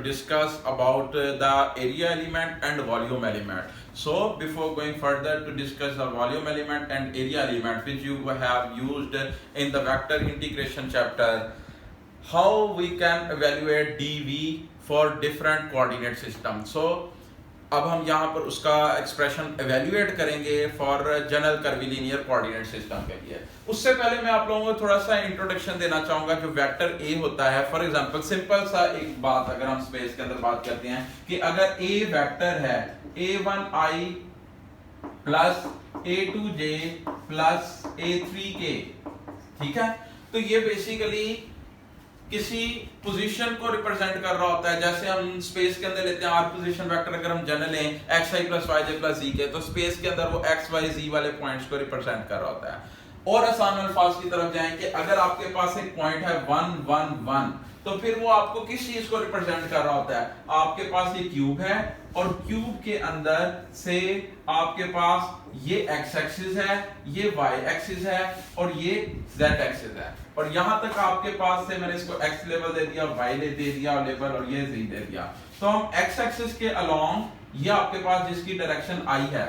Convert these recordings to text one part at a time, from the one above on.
discuss about the area element and volume element. So before going further to discuss the volume element and area element which you have used in the vector integration chapter, how we can evaluate dv for different coordinate system. So अब हम यहाँ पर उसका expression evaluate करेंगे for general curvilinear coordinate system के लिए। उससे पहले मैं आप लोगों को थोड़ा सा इंट्रोडक्शन देना चाहूंगा। जो वेक्टर ए होता है, फॉर एग्जांपल सिंपल सा एक बात अगर हम स्पेस के अंदर बात करते हैं कि अगर ए वेक्टर है a1i plus a2j plus a3k, ठीक है, तो ये बेसिकली किसी पोजीशन को रिप्रेजेंट कर रहा होता है। जैसे हम स्पेस के अंदर लेते हैं आर पोजीशन वेक्टर, अगर हम जनरल लें xi plus yj plus zk, तो स्पेस के अंदर वो x y z वाले पॉइंट्स को रिप्रेजेंट कर रहा होता है। और आसान अल्फाज की तरफ जाएं कि अगर आपके पास एक पॉइंट है 1 1 1, तो फिर वो आपको किस चीज को रिप्रेजेंट कर रहा होता है? आपके पास ये क्यूब है और क्यूब के अंदर से आपके पास ये x एक्सिस है, ये y एक्सिस है और ये z एक्सिस है। और यहां तक आपके पास से मैंने इसको x लेवल दे दिया, y दे दिया लेवल और ये z दे दिया। तो हम x एक्सिस के अलोंग ये आपके पास जिसकी डायरेक्शन i है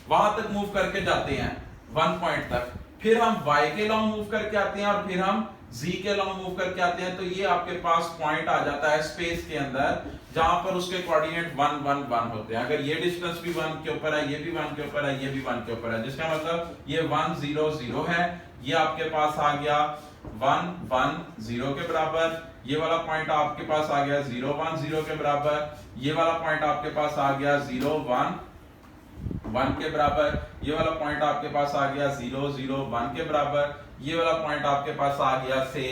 वहां तक मूव करके जाते हैं 1 पॉइंट तक, फिर हम y के लॉन्ग मूव करके आते हैं और फिर हम z के लॉन्ग मूव करके आते हैं। तो ये आपके पास पॉइंट आ जाता है स्पेस के अंदर जहां पर उसके कोऑर्डिनेट 1 1 1 होते हैं। अगर ये डिस्टेंस भी 1 के ऊपर है, ये भी 1 के ऊपर है, ये भी 1 के ऊपर है, जिसका मतलब ये 1 0 0 है, ये आपके पास आ गया 1 1 0 के बराबर, ये वाला पॉइंट आपके पास आ गया 0 1 0 के बराबर, ये वाला पॉइंट आपके पास आ गया 0 1 1 के बराबर, ये वाला पॉइंट आपके पास आ गया 0 0 1 के बराबर, ये वाला पॉइंट आपके पास आ गया से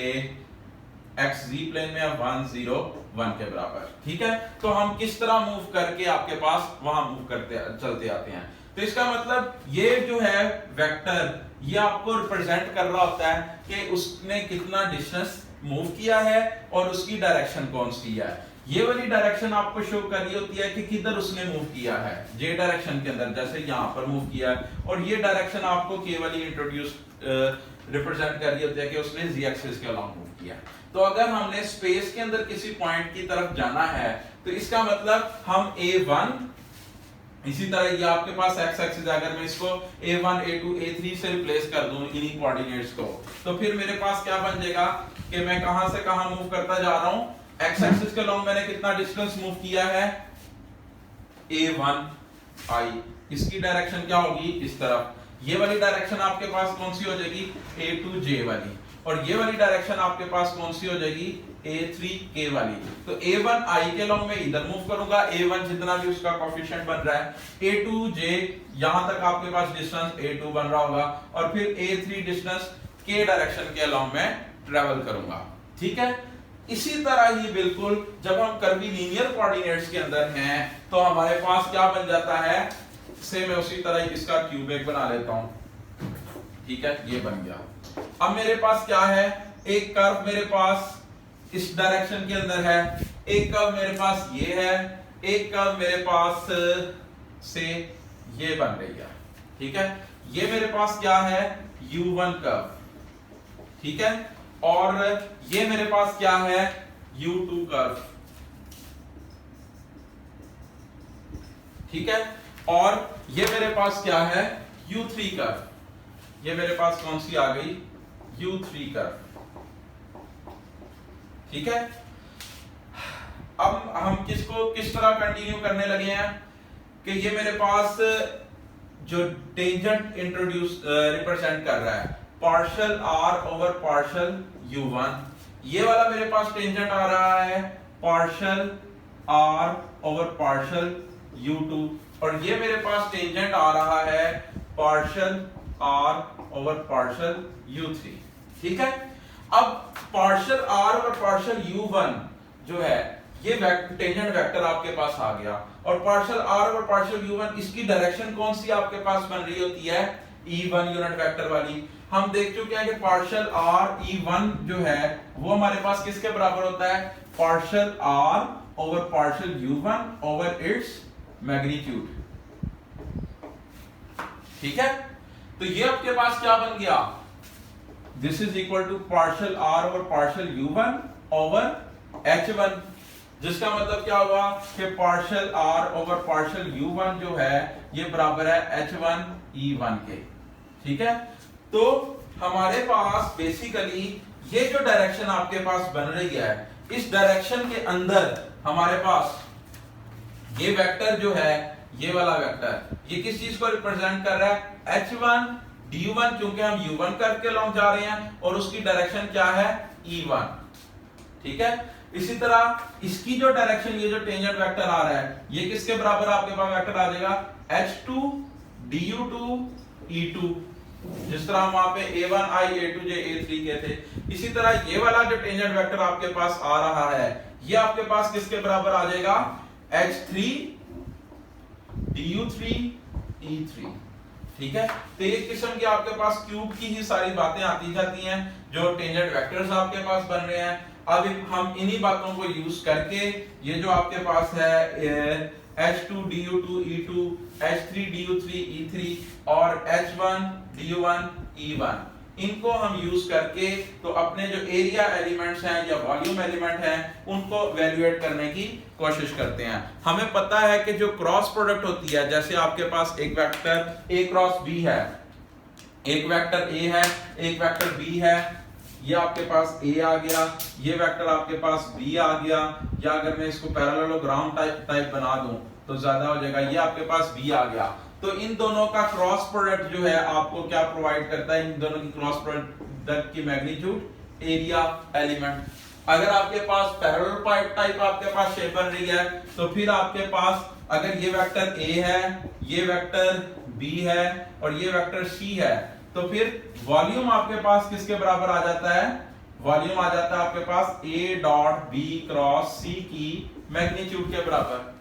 xz प्लेन में 1 0 1 के बराबर। ठीक है, तो हम किस तरह मूव करके आपके पास वहां मूव करते चलते आते हैं। तो इसका मतलब ये जो है वेक्टर ये आपको रिप्रेजेंट कर रहा होता है कि उसने कितना डिस्टेंस मूव किया है और उसकी डायरेक्शन कौन सी है। ये वाली डायरेक्शन आपको शो कर रही होती है कि किधर उसने मूव किया है, जे डायरेक्शन के अंदर, जैसे यहाँ पर मूव किया है। और ये डायरेक्शन आपको केवल इंट्रोड्यूस रिप्रेजेंट कर रही होती है कि उसने जी एक्सिस के अलोंग मूव किया। तो अगर हमने स्पेस के अंदर किसी पॉइंट की तरफ जाना है तो इसका मतलब हम a1, इसी तरह ये आपके पास x एक्सिस, अगर मैं इसको a1 a2 a3 से रिप्लेस कर दूं इन्हीं कोऑर्डिनेट्स को, तो फिर मेरे पास क्या बन जाएगा कि मैं कहां से कहां मूव करता जा रहा हूं। x एक्सिस के अलोंग मैंने कितना डिस्टेंस मूव किया है a1i, इसकी डायरेक्शन क्या होगी इस तरफ। ये वाली डायरेक्शन आपके पास कौन सी हो जाएगी a2j वाली, और ये वाली डायरेक्शन आपके पास कौन सी हो जाएगी a3k वाली। तो a1i के लॉन्ग में इधर मूव करूंगा, a1 जितना भी उसका कोएफिशिएंट बन रहा है, a2j यहां तक आपके पास डिस्टेंस a2 बन रहा होगा, और फिर a3 डिस्टेंस k डायरेक्शन के लॉन्ग में ट्रेवल करूंगा। ठीक है, इसी तरह ही बिल्कुल जब हम कर्विलिनियर कोऑर्डिनेट्स के अंदर हैं तो हमारे पास क्या बन जाता है, से मैं उसी तरह इसका क्यूब एक बना लेता हूं। ठीक है, ये बन गया। अब मेरे पास क्या है, एक कर्व मेरे पास इस डायरेक्शन के अंदर है, एक कर्व मेरे पास ये है, एक कर्व मेरे पास से ये बन रही है। ठीक है, ये मेरे पास क्या है u1 कर्व। ठीक है, और ये मेरे पास क्या है u2 कर्व। ठीक है, और ये मेरे पास क्या है u3 कर्व। ये मेरे पास कौन सी आ गई u3 कर्व। ठीक है, अब हम किसको किस तरह कंटिन्यू करने लगे हैं कि ये मेरे पास जो टेंजेंट इंट्रोड्यूस रिप्रेजेंट कर रहा है partial r over partial u1, ये वाला मेरे पास टेंजेंट आ रहा है partial r over partial u2, और ये मेरे पास टेंजेंट आ रहा है partial r over partial u3। ठीक है, अब partial r over partial u1 जो है ये टेंजेंट वेक्टर आपके पास आ गया, और partial r over partial u1 इसकी डायरेक्शन कौन सी आपके पास बन रही होती है e1 यूनिट वेक्टर वाली। हम देख चुके हैं कि पार्शियल r e1 जो है वो हमारे पास किसके बराबर होता है partial r over partial u1 over its magnitude. ठीक है, तो ये आपके पास क्या बन गया, this is equal to partial r over partial u1 over h1। जिसका मतलब क्या हुआ कि partial are over partial u1 जो है ये बराबर है h1 e1 के। ठीक है, तो हमारे पास बेसिकली ये जो डायरेक्शन आपके पास बन रही है, इस डायरेक्शन के अंदर हमारे पास ये वेक्टर जो है, ये वाला वेक्टर, ये किस चीज को रिप्रेजेंट कर रहा है, h1 du1, क्योंकि हम u1 करके लॉन्ग जा रहे हैं और उसकी डायरेक्शन क्या है, e1। ठीक है, इसी तरह इसकी जो डायरेक्शन, ये जो टेंजेंट वेक्टर आ रहा है, ये किसके बराबर आपके पास वेक्टर आ जाएगा, h2 du2 e2, जिस तरह हम वहां पे a1 i a2 j a3 के थे। इसी तरह ये वाला जो टेंजेंट वेक्टर आपके पास आ रहा है, ये आपके पास किसके बराबर आ जाएगा, h3 du3 e3। ठीक है, तो एक किस्म की आपके पास क्यूब की ही सारी बातें आती जाती हैं जो टेंजेंट वेक्टर्स आपके पास बन रहे हैं। अब हम इन्हीं बातों को यूज करके ये जो आपके पास है h2 du2 e2, h3 du3 e3 और h1 du1 e1, इनको हम यूज करके तो अपने जो एरिया एलिमेंट्स हैं या वॉल्यूम एलिमेंट हैं उनको वैल्यूएट करने की कोशिश करते हैं। हमें पता है कि जो क्रॉस प्रोडक्ट होती है, जैसे आपके पास एक वेक्टर a क्रॉस b है, एक वेक्टर a है, एक वेक्टर b है, ये आपके पास a आ गया, ये वेक्टर आपके पास b आ गया, या अगर मैं इसको पैरेललोग्राम टाइप बना दूं तो ज्यादा हो जाएगा, ये आपके पास b आ गया। तो इन दोनों का क्रॉस प्रोडक्ट जो है आपको क्या प्रोवाइड करता है, इन दोनों की क्रॉस प्रोडक्ट की मैग्नीट्यूड एरिया एलिमेंट। अगर आपके पास पैरेलल टाइप आपके पास शेप बन रही है, तो फिर आपके पास अगर ये वेक्टर a है, ये वेक्टर b है और ये वेक्टर c है, तो फिर वॉल्यूम आपके पास किसके बराबर आ जाता है, वॉल्यूम आ जाता है आपके पास a dot b cross c की मैग्नीट्यूड के बराबर।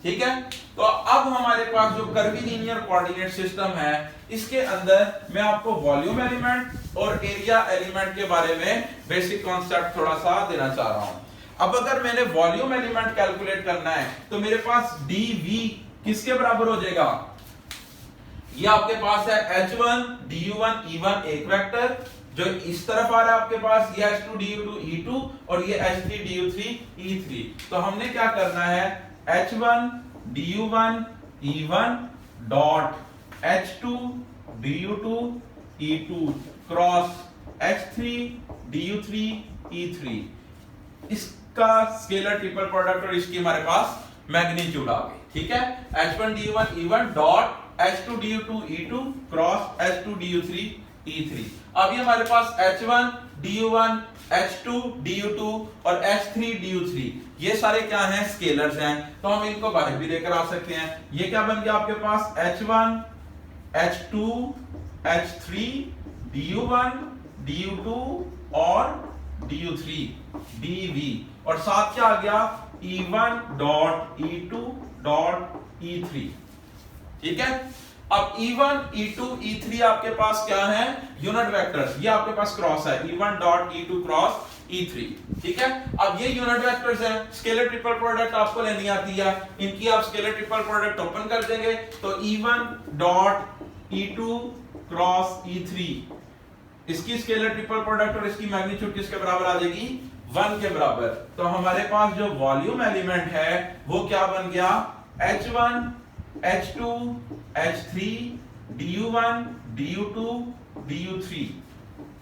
ठीक है, तो अब हमारे पास जो कर्वीलिनियर कोऑर्डिनेट सिस्टम है, इसके अंदर मैं आपको वॉल्यूम एलिमेंट और एरिया एलिमेंट के बारे में बेसिक कॉन्सेप्ट थोड़ा सा देना चाह रहा हूं। अब अगर मैंने वॉल्यूम एलिमेंट कैलकुलेट करना है तो मेरे पास dv किसके बराबर हो जाएगा, ये आपके पास है h1 du1 e1 एक वेक्टर जो इस तरफ आ रहा है आपके पास, ये h2 du2 e2 और ये h3 du3 e3। तो हमने क्या करना है, h1 du1 e1 dot h2 du2 e2 cross h3 du3 e3, इसका स्केलर ट्रिपल प्रोडक्ट और इसकी हमारे पास मैग्नीट्यूड आ गई। ठीक है, h1 du1 e1 dot h2 du2 e2 cross h2 du3 e3। अब ये हमारे पास h1 du1 h2 du2 और h3 du3 ये सारे क्या हैं, स्केलर्स हैं, तो हम इनको बाहर भी लेकर आ सकते हैं। ये क्या बन गया आपके पास, h1 h2 h3 du1 du2 और du3 dv, और साथ क्या आ गया, e1 dot e2 dot e3। ठीक है, अब e1 e2 e3 आपके पास क्या है, यूनिट वेक्टर्स, ये आपके पास क्रॉस है e1 dot e2 cross e3। ठीक है, अब ये यूनिट वेक्टर्स हैं, स्केलर ट्रिपल प्रोडक्ट आपको लेनी आती है, इनकी आप स्केलर ट्रिपल प्रोडक्ट ओपन कर देंगे तो e1 dot e2 cross e3, इसकी स्केलर ट्रिपल प्रोडक्ट और इसकी मैग्नीट्यूड किसके बराबर आ जाएगी, 1 के बराबर। तो हमारे पास जो वॉल्यूम एलिमेंट है वो क्या बन गया, h1 h2 h3 du1 du2 du3।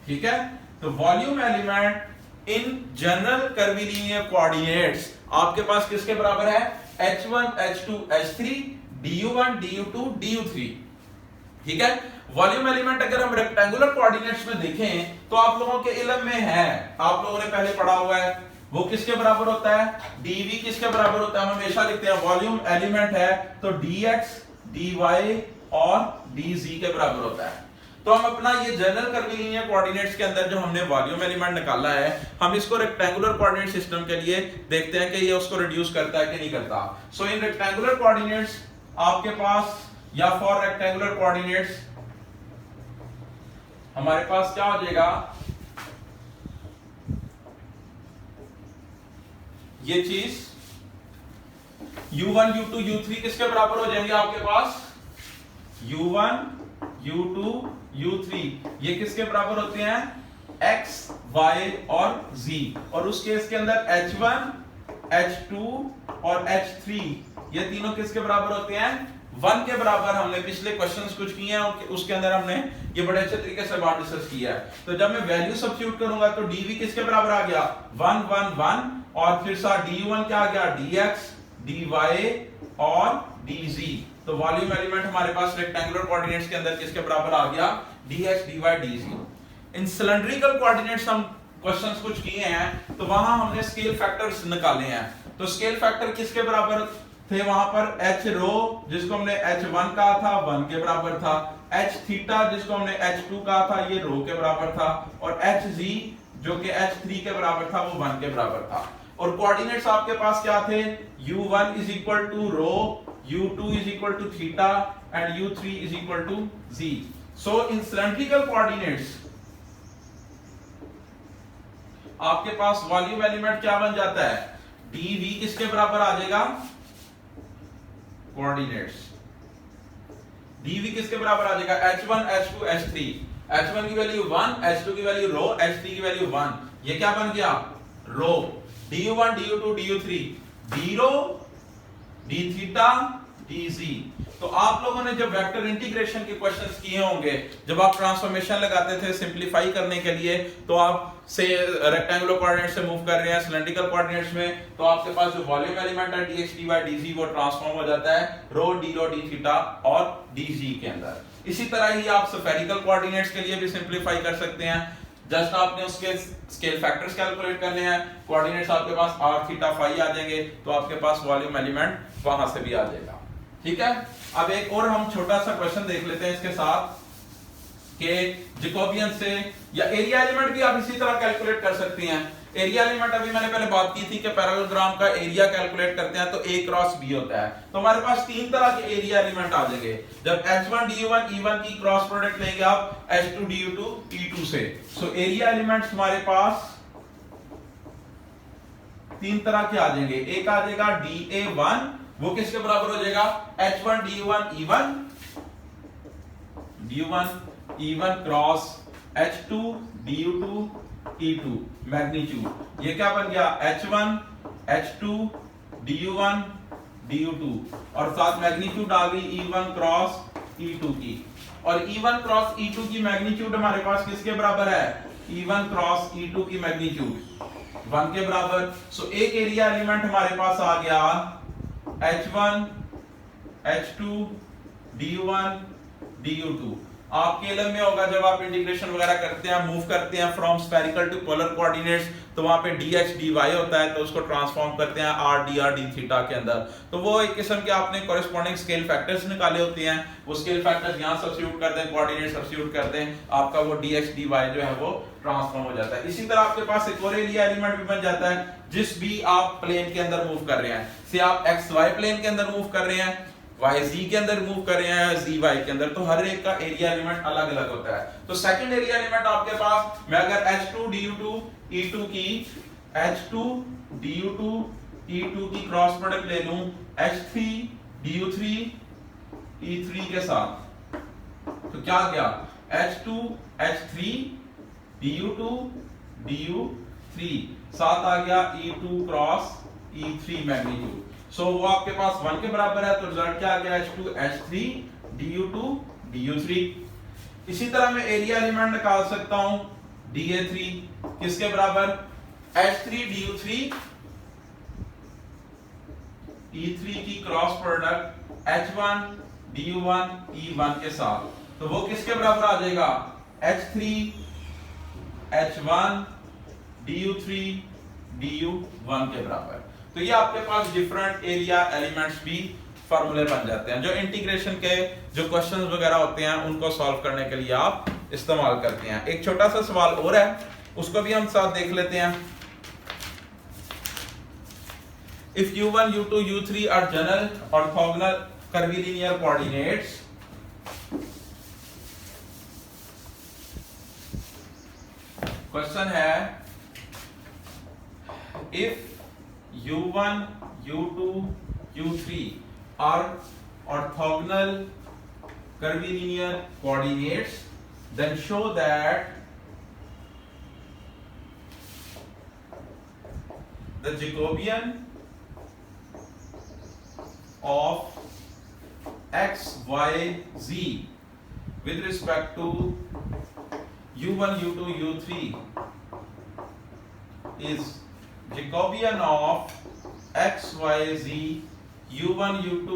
ठीक है, तो volume element in general curvilinear coordinates आपके पास किसके बराबर है, h1 h2 h3 du1 du2 du3। ठीक है, वॉल्यूम एलिमेंट अगर हम रेक्टेंगुलर कोऑर्डिनेट्स में देखें तो आप लोगों के इल्म में है, आप लोगों ने पहले पढ़ा हुआ है, वो किसके बराबर होता है, dv किसके बराबर होता है, हम हमेशा लिखते हैं वॉल्यूम एलिमेंट है तो dx dy और dz के बराबर होता है। तो हम अपना ये जनरल कर्वीलिनियर कोऑर्डिनेट्स के अंदर जो हमने वॉल्यूम एलिमेंट निकाला है, हम इसको रेक्टेंगुलर कोऑर्डिनेट सिस्टम के लिए देखते हैं कि ये उसको रिड्यूस करता है कि नहीं करता। सो इन रेक्टेंगुलर कोऑर्डिनेट्स आपके पास, या फॉर रेक्टेंगुलर कोऑर्डिनेट्स हमारे पास क्या हो जाएगा, ये चीज u1 u2 u3 किसके बराबर हो जाएंगे आपके पास, u1 u2 u3 ये किसके बराबर होते हैं, x y और z, और उस केस के अंदर h1 H2 और H3 ये तीनों किसके बराबर होते हैं? 1 के बराबर। हमने पिछले क्वेश्चंस कुछ किए हैं उसके अंदर हमने ये बड़े अच्छे तरीके से बात डिस्कस किया है। तो जब मैं वैल्यू सब्स्टिट्यूट करूंगा तो dv किसके बराबर आ गया? 1 1 1 और फिर सा du1 क्या आ गया? dx dy और dz। तो वॉल्यूम एलिमेंट हमारे पास रेक्टेंगुलर कोऑर्डिनेट्स के अंदर किसके बराबर आ गया? dx dy dz। इन सिलेंड्रिकल कोऑर्डिनेट्स हम क्वेश्चंस कुछ किए हैं तो वहां हमने स्केल फैक्टर्स निकाले हैं। तो स्केल फैक्टर किसके बराबर थे? वहां पर h रो जिसको हमने h1 कहा था 1 के बराबर था, h थीटा जिसको हमने h2 कहा था ये रो के बराबर था, और hz जो कि h3 के बराबर था वो 1 के बराबर था। और कोऑर्डिनेट्स आपके पास क्या थे? u1 is equal to rho, u2 is equal to theta and u3 is equal to z। So in cylindrical coordinates आपके पास वॉल्यूम एलिमेंट क्या बन जाता है? dv किसके बराबर आ जाएगा? कोऑर्डिनेट्स dv किसके बराबर आ जाएगा? h1 h2 h3। h1 की वैल्यू 1, h2 की वैल्यू रो, h3 की वैल्यू 1। ये क्या बन गया? रो। du1 du2 du3 d रो d थीटा dz। तो आप लोगों ने जब वेक्टर इंटीग्रेशन के क्वेश्चंस किए होंगे, जब आप ट्रांसफॉर्मेशन लगाते थे सिंपलीफाई करने के लिए, तो आप से रेक्टेंगुलर कोऑर्डिनेट से मूव कर रहे हैं सिलेंड्रिकल कोऑर्डिनेट्स में, तो आपके पास जो वॉल्यूम एलिमेंट है dx dy dz वो ट्रांसफॉर्म हो जाता है रो d रो d थीटा और dz के अंदर। इसी तरह ही आप स्फेरिकल कोऑर्डिनेट्स के लिए भी सिंपलीफाई कर सकते हैं। जस्ट आपने उसके स्केल फैक्टर्स कैलकुलेट करने हैं, कोऑर्डिनेट्स आपके पास r थीटा फाई आ जाएंगे, तो आपके पास वॉल्यूम एलिमेंट वहां से भी आ जाएगा। ठीक है, अब एक और हम छोटा सा क्वेश्चन देख लेते हैं इसके साथ कि जैकोबियन से या एरिया एलिमेंट भी आप इसी तरह कैलकुलेट कर सकते हैं। एरिया एलिमेंट अभी मैंने पहले बात की थी कि पैरेललोग्राम का एरिया कैलकुलेट करते हैं तो a क्रॉस b होता है। तो हमारे पास तीन तरह के एरिया एलिमेंट आ जाएंगे। जब h1 du1 e1 की क्रॉस प्रोडक्ट लेंगे आप h2 du2 e2 से। सो एरिया एलिमेंट्स हमारे पास तीन तरह के आ जाएंगे। एक आ जाएगा da1, वो किसके बराबर हो जाएगा? h1 du1 e1 du1 cross h2 du2 e2 magnitude. ये क्या बन गया? h1 h2 du1 du2 और साथ मैग्नीट्यूड आ गई e1 क्रॉस e2 की। और e1 क्रॉस e2 की मैग्नीट्यूड हमारे पास किसके बराबर है? e1 क्रॉस e2 की मैग्नीट्यूड 1 के बराबर। सो एक एरिया एलिमेंट हमारे पास आ गया h1 h2 du1 du2। आपके इल्म में होगा जब आप इंटीग्रेशन वगैरह करते हैं, मूव करते हैं from spherical to polar coordinates, तो वहां पे dx dy होता है, तो उसको ट्रांसफॉर्म करते हैं r dr d थीटा के अंदर। तो वो एक किस्म के आपने कॉरेस्पॉन्डिंग स्केल फैक्टर्स निकाले होते हैं, वो स्केल फैक्टर्स यहां सब्स्टिट्यूट कर दें, कोऑर्डिनेट सब्स्टिट्यूट कर दें, आपका वो dx dy जो है वो ट्रांसफॉर्म हो जाता है। इसी तरह आपके पास एक और एरिया एलिमेंट भी बन जाता है जिस भी आप प्लेन के अंदर मूव कर रहे हैं। से आप xy प्लेन के अंदर मूव कर रहे हैं, yz के अंदर मूव कर रहे हैं, zy के अंदर, तो हर एक का एरिया एलिमेंट अलग अलग होता है। तो सेकंड एरिया एलिमेंट आपके पास, मैं अगर h2 du2 e2 की h2 du2 e2 की क्रॉस प्रोडक्ट ले लूं h3 du3 e3 के साथ, तो क्या गया? h2 h3 du2 du3 साथ आ गया e2 क्रॉस e3 मैग्नीट्यूड। सो वो आपके पास 1 के बराबर है, तो रिजल्ट क्या आ गया? h2 h3 du2 du3। इसी तरह मैं एरिया एलिमेंट निकाल सकता हूं da3 किसके बराबर? h3 du3 e3 की cross product h1 du1 e1 के साथ, तो वो किसके बराबर आ जाएगा? h3 h1 du3 du1 के बराबर। तो ये आपके पास डिफरेंट एरिया एलिमेंट्स भी फार्मूले बन जाते हैं जो इंटीग्रेशन के जो क्वेश्चंस वगैरह होते हैं उनको सॉल्व करने के लिए आप इस्तेमाल करते हैं। एक छोटा सा सवाल और है, उसको भी हम साथ देख लेते हैं। If u1 u2 u3 are general orthogonal curvilinear coordinates, question है if u1 u2 u3 are orthogonal curvilinear coordinates, then show that the Jacobian of x, y, z with respect to u1, u2, u3 is Jacobian of x, y, z u1, u2,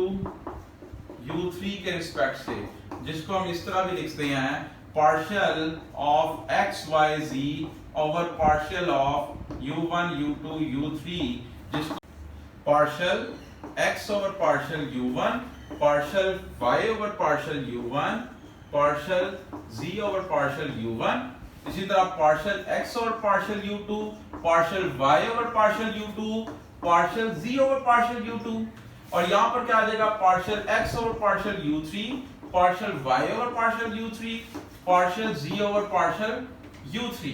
u3 के respect से, जिसको हम इस तरह भी लिखते हैं partial of x, y, z over partial of u1, u2, u3, जिसको partial x over partial u1, partial y over partial u1, partial z over partial u1, इसी तरह partial x over partial u2, partial y over partial u2, partial z over partial u2, और यहां पर क्या आ जाएगा partial x over partial u3, partial y over partial u3, partial z over partial u3,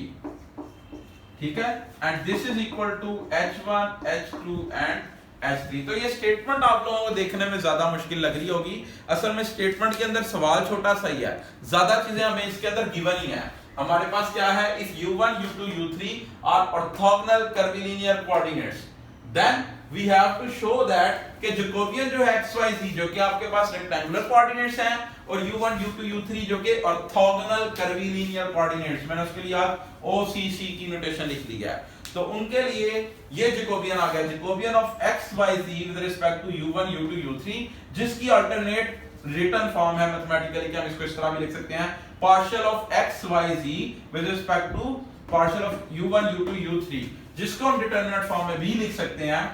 ठीक है। And this is equal to h1, h2 and h3। तो ये statement आप लोगों को देखने में ज्यादा मुश्किल लग रही होगी, असल में स्टेटमेंट के अंदर सवाल छोटा सा ही है, ज्यादा चीजें हमें इसके अंदर गिवन ही है। हमारे पास क्या है, if u1, u2, u3 are orthogonal curvilinear coordinates, then we have to show that कि जैकोबियन जो है x, y, z जो कि आपके पास रेक्टेंगुलर कोऑर्डिनेट्स हैं और u1, u2, u3 जो कि ऑर्थोगोनल कर्विलिनियर कोऑर्डिनेट्स, मैंने उसके लिए आज OCC की नोटेशन लिख दी है, तो उनके लिए ये जैकोबियन आ गया, Jacobian of x, y, z with respect to u1, u2, u3, जिसकी अल्टरनेट रिटन फॉर्म है मैथमेटिकली कि हम इसको इस तरह भी लिख सकते हैं partial of x, y, z with respect to partial of u1, u2, u3, जिसको हम डिटरमिनेंट फॉर्म में भी लिख सकते हैं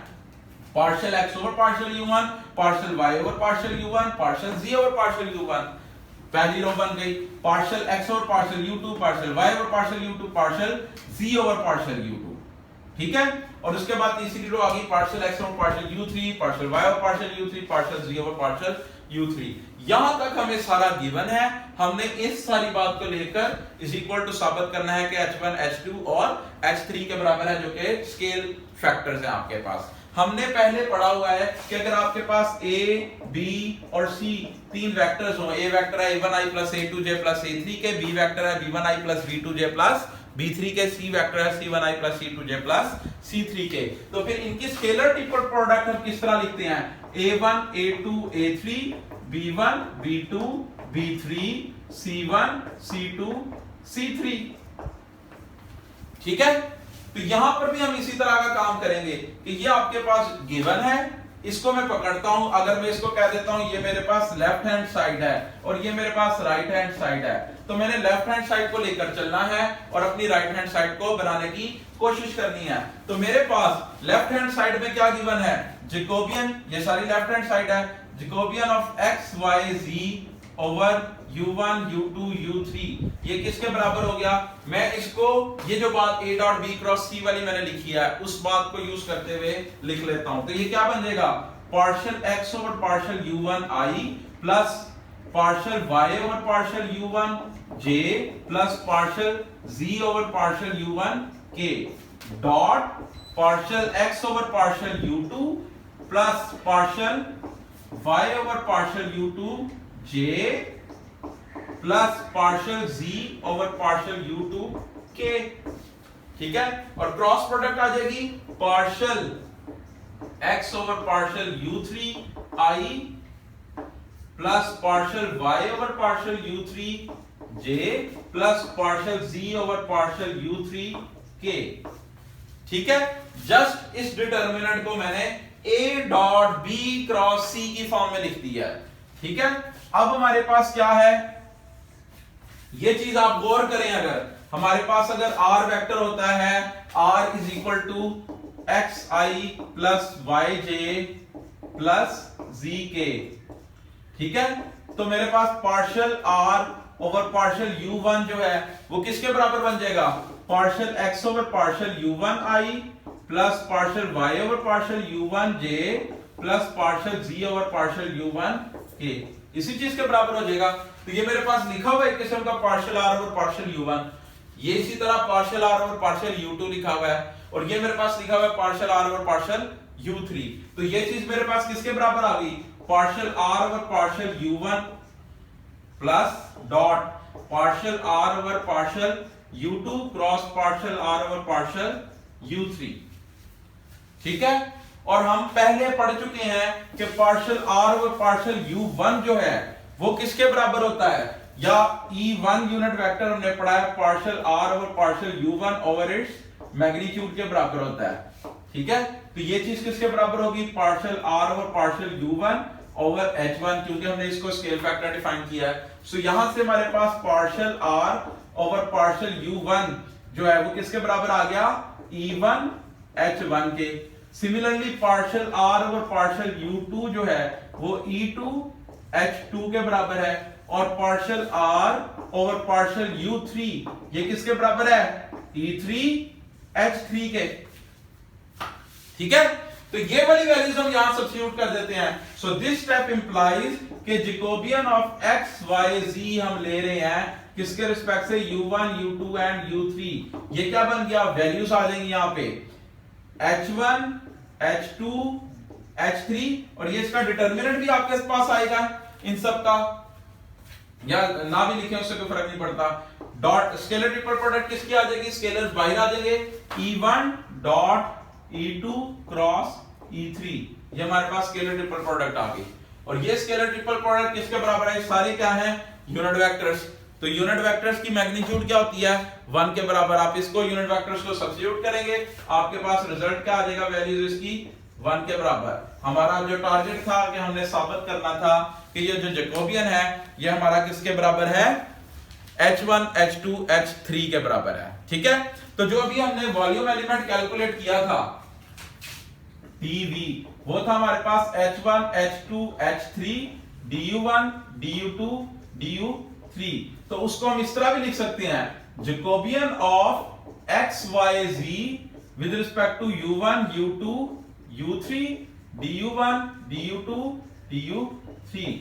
partial x over partial u1, partial y over partial u1, partial z over partial u1, पहली रो बन गई partial x over partial u2, partial y over partial u2, partial z over partial u2, ठीक है। और उसके बाद तीसरी रो आ गई partial x over partial u3, partial y over partial u3, partial z over partial u3। यहां तक हमें सारा गिवन है, हमने इस सारी बात को लेकर इज इक्वल टू साबित करना है कि h1, h2 और h3 के बराबर है, जो कि स्केल फैक्टर्स हैं आपके पास। हमने पहले पढ़ा हुआ है कि अगर आपके पास a, b और c तीन वेक्टर्स हो, a वेक्टर है a1i plus a2j plus a3 के, b वेक्टर है b1i plus b2j plus b3 के, c वेक्टर है c1i plus c2j plus c3 के, तो फिर इनकी स्केलर ट्रिपल प्रोडक्ट हम किस तरह लिखते हैं, a1 a2 a3 b1 b2 b3 c1 c2 c3, ठीक है। तो यहां पर भी हम इसी तरह का काम करेंगे कि ये आपके पास गिवन है, इसको मैं पकड़ता हूं, अगर मैं इसको कह देता हूं ये मेरे पास लेफ्ट हैंड साइड है और ये मेरे पास राइट हैंड साइड है, तो मैंने लेफ्ट हैंड साइड को लेकर चलना है और अपनी राइट हैंड साइड को बनाने की कोशिश करनी है। तो मेरे पास लेफ्ट हैंड साइड में क्या गिवन है, जैकोबियन, ये सारी लेफ्ट हैंड साइड है, Jacobian of x, y, z over u1, u2, u3, ये किसके बराबर हो गया, मैं इसको ये जो बात a dot b cross c वाली मैंने लिखी है उस बात को यूज करते हुए लिख लेता हूं। तो ये क्या बन जाएगा, partial x over partial u1 i plus partial y over partial u1 j plus partial z over partial u1 k dot partial x over partial u2 plus partial y over partial u2 j plus partial z over partial u2 k, ठीक है। और cross product आ जाएगी partial x over partial u3 i plus partial y over partial u3 j plus partial z over partial u3 k, ठीक है। Just इस determinant को मैंने a dot b cross c की फॉर्म में लिख दिया है, ठीक है। अब हमारे पास क्या है, ये चीज आप गौर करें, अगर हमारे पास अगर r वेक्टर होता है r is equal to xi plus yj plus zk, ठीक है, तो मेरे पास partial r over partial u1 जो है वो किसके बराबर बन जाएगा, partial x over partial u1 i plus partial y over partial u1 j plus partial z over partial u1 k, इसी चीज के बराबर हो जाएगा। तो ये मेरे पास लिखा हुआ है एक किस्म का partial r over partial u1, ये इसी तरह partial r over partial u2 लिखा हुआ है, और ये मेरे पास लिखा हुआ है partial r over partial u3। तो ये चीज मेरे पास किसके बराबर आ गई, partial r over partial u1 plus dot partial r over partial u2 cross partial r over partial u3, ठीक है। और हम पहले पढ़ चुके हैं कि partial are over partial u1 जो है वो किसके बराबर होता है, या E1 यूनिट वेक्टर हमने पढ़ा है partial are over partial u1 over its magnitude के बराबर होता है। ठीक है, तो ये चीज किसके बराबर होगी, partial are over partial u1 over h1, क्योंकि हमने इसको स्केल फैक्टर डिफाइन किया है। सो यहां से हमारे पास partial are over partial u1 जो है वो किसके बराबर आ गया, E1 h1 के। Similarly partial are over partial u2 जो है वो E2 h2 के बराबर है, और partial are over partial u3 ये किसके बराबर है, E3 h3 के। ठीक है, तो ये वाली वैल्यूज हम यहां सब्स्टिट्यूट कर देते हैं। सो दिस स्टेप इंप्लाइज कि Jacobian of x y z हम ले रहे हैं किसके रिस्पेक्ट से, u1 u2 एंड u3। ये क्या बन गया, वैल्यूज आ जाएंगी यहां पे h1 h2 h3, और ये इसका डिटर्मिनेंट भी आपके पास आएगा इन सब का, या ना भी लिखे उससे कोई फर्क नहीं पड़ता। डॉट स्केलर ट्रिपल प्रोडक्ट किसकी आ जाएगी, स्केलर बाहर आ जाएंगे, E1 dot E2 cross E3, ये हमारे पास स्केलर ट्रिपल प्रोडक्ट आ गई। और ये स्केलर ट्रिपल प्रोडक्ट किसके बराबर है, सारे क्या हैं, यूनिट वेक्टर्स। तो यूनिट वेक्टर्स की मैग्नीट्यूड क्या होती है, 1 के बराबर। आप इसको यूनिट वेक्टर्स को सब्स्टिट्यूट करेंगे, आपके पास रिजल्ट क्या आ जाएगा, वैल्यूज इसकी 1 के बराबर। हमारा जो टारगेट था कि हमने साबित करना था कि ये जो जैकोबियन है ये हमारा किसके बराबर है, h1 h2 h3 के बराबर है। ठीक है, तो जो अभी हमने वॉल्यूम एलिमेंट कैलकुलेट किया था dv, वो था हमारे पास h1 h2 h3 du1 du2 du3। तो उसको हम इस तरह भी लिख सकते हैं, Jacobian of x y z with respect to u1 u2 u3 du1 du2 du3।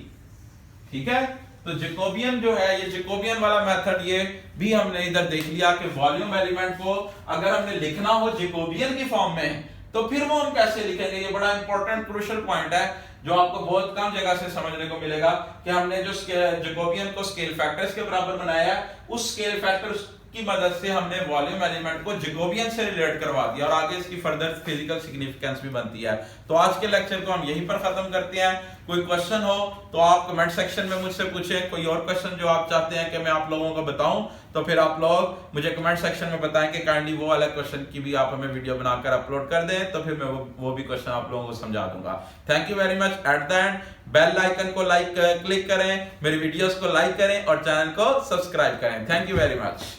ठीक है, तो जैकोबियन जो है, ये जैकोबियन वाला मेथड ये भी हमने इधर देख लिया कि वॉल्यूम एलिमेंट को अगर हमने लिखना हो जैकोबियन की फॉर्म में तो फिर वो हम कैसे लिखेंगे। ये बड़ा इंपॉर्टेंट क्रूशियल पॉइंट है जो आपको बहुत कम जगह से समझने को मिलेगा कि हमने जो जैकोबियन को स्केल फैक्टर्स के बराबर बनाया है, उस स्केल फैक्टर्स की मदद से हमने वॉल्यूम एलिमेंट को जैकोबियन से रिलेट करवा दिया, और आगे इसकी फर्दर फिजिकल सिग्निफिकेंस भी बनती है। तो आज के लेक्चर को हम यहीं पर खत्म करते हैं। कोई क्वेश्चन हो तो आप कमेंट सेक्शन में मुझसे पूछें, कोई और क्वेश्चन जो आप चाहते हैं कि मैं आप लोगों को बताऊं तो फिर आप लोग मुझे कमेंट सेक्शन में बताएं कि काइंडली वो वाला क्वेश्चन की भी आप हमें वीडियो बनाकर अपलोड कर दें, तो फिर मैं वो भी क्वेश्चन आप लोगों को समझा दूंगा। Thank you very much. At the end bell icon को क्लिक करें, मेरी वीडियोस को लाइक करें और चैनल को सब्सक्राइब करें। Thank you very much.